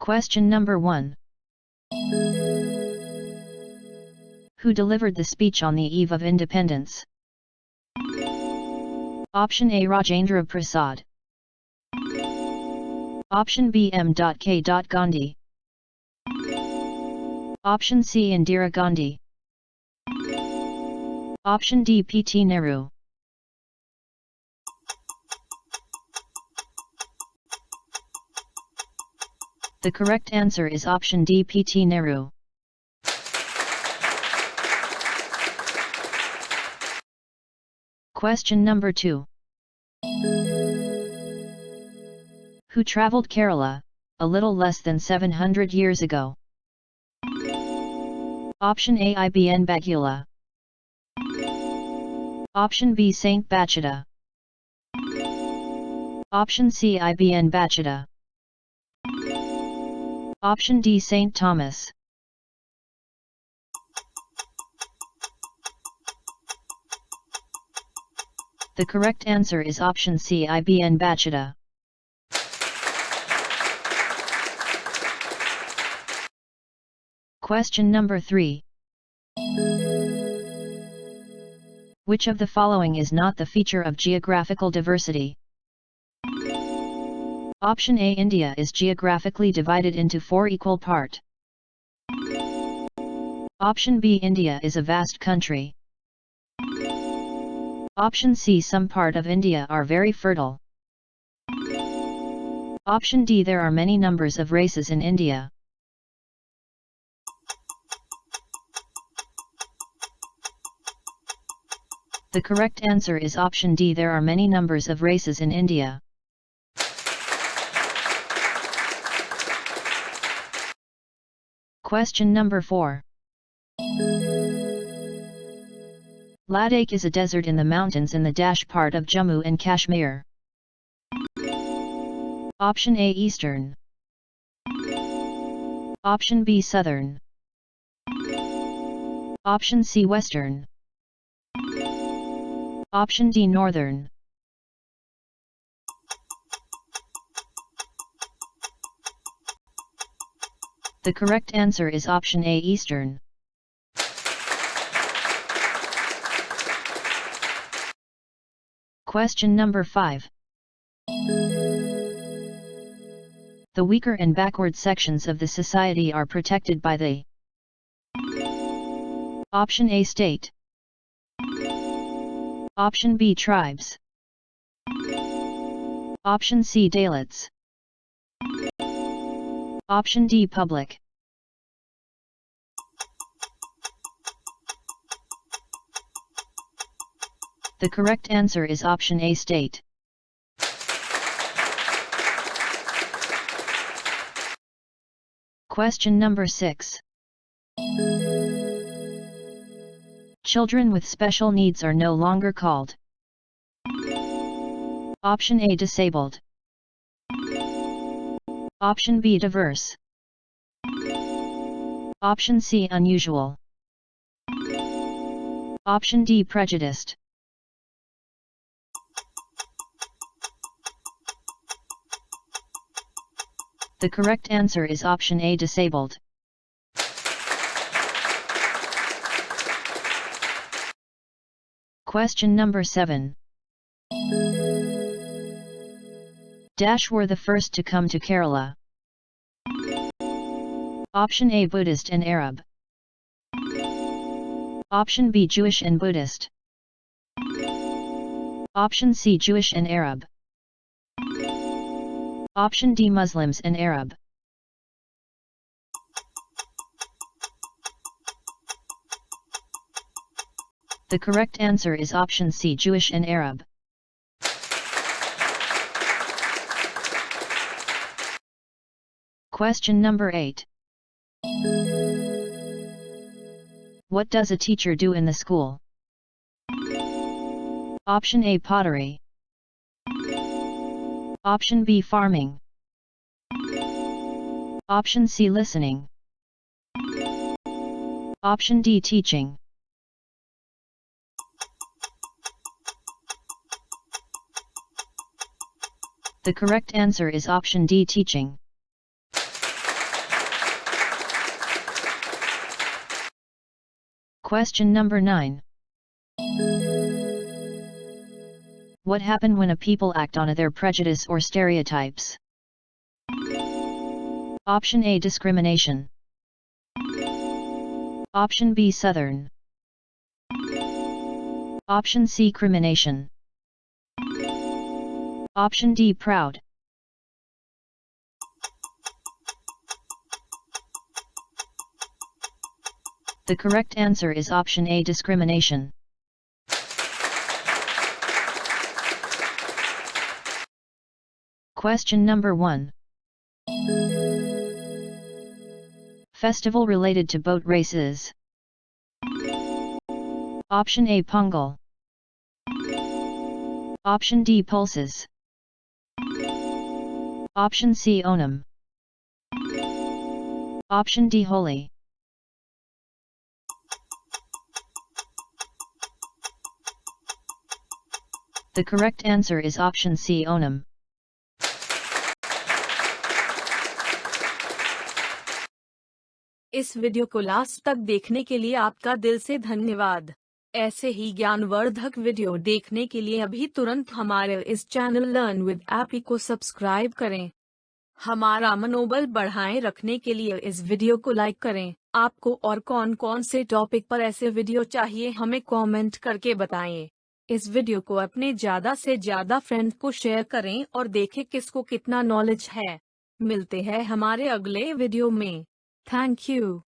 Question number 1. Who delivered the speech on the eve of independence? Option A, Rajendra Prasad. Option B, M.K. Gandhi. Option C, Indira Gandhi. Option D, P.T. Nehru. The correct answer is option D, P.T. Nehru. Question number 2. Who traveled Kerala, a little less than 700 years ago? Option A, Ibn Bagula. Option B, Saint Bachata. Option C, Ibn Bachata. Option D, Saint Thomas. The correct answer is option C, Ibn Bachata. Question number 3. Which of the following is not the feature of geographical diversity? Option A, India is geographically divided into 4 equal parts. Option B, India is a vast country. Option C, some part of India are very fertile. Option D, there are many numbers of races in India. The correct answer is option D, there are many numbers of races in India. Question number 4. Ladakh is a desert in the mountains in the dash part of Jammu and Kashmir. Option A, Eastern. Option B, Southern. Option C, Western. Option D, Northern. The correct answer is option A, Eastern. Question number 5. The weaker and backward sections of the society are protected by the Option A, state. Option B, tribes. Option C, Dalits. Option D, public. The correct answer is option A, state. Question number 6. Children with special needs are no longer called Option A, disabled. Option B, diverse. Option C, unusual. Option D, prejudiced. The correct answer is option A, disabled. Question number 7. Dash were the first to come to Kerala. Option A, Buddhist and Arab. Option B, Jewish and Buddhist. Option C, Jewish and Arab. Option D, Muslims and Arab. The correct answer is option C, Jewish and Arab. Question number 8. What does a teacher do in the school? Option A, pottery. Option B, farming. Option C, listening. Option D, teaching. The correct answer is option D, teaching. Question number 9. What happen when a people act on their prejudice or stereotypes? Option A, discrimination. Option B, Southern. Option C, crimination. Option D, proud. The correct answer is option A, discrimination. Question number 1. Festival related to boat races. Option A, Pongal. Option D, Pulses. Option C, Onam. Option D, Holi. The correct answer is option C, Onam. इस video को last तक देखने के लिए आपका दिल से धन्यवाद। ऐसे ही ज्ञानवर्धक वीडियो देखने के लिए अभी तुरंत हमारे इस चैनल लर्न विद ऐपी को सब्सक्राइब करें। हमारा मनोबल बढ़ाए रखने के लिए इस वीडियो को लाइक करें। आपको और कौन कौन से टॉपिक पर ऐसे वीडियो चाहिए हमें कमेंट करके बताएं। इस वीडियो को अपने ज़्यादा से ज़्यादा फ्रेंड को शेयर करें और देखें किसको कितना नॉलेज है। मिलते हैं हमारे अगले वीडियो में। Thank you.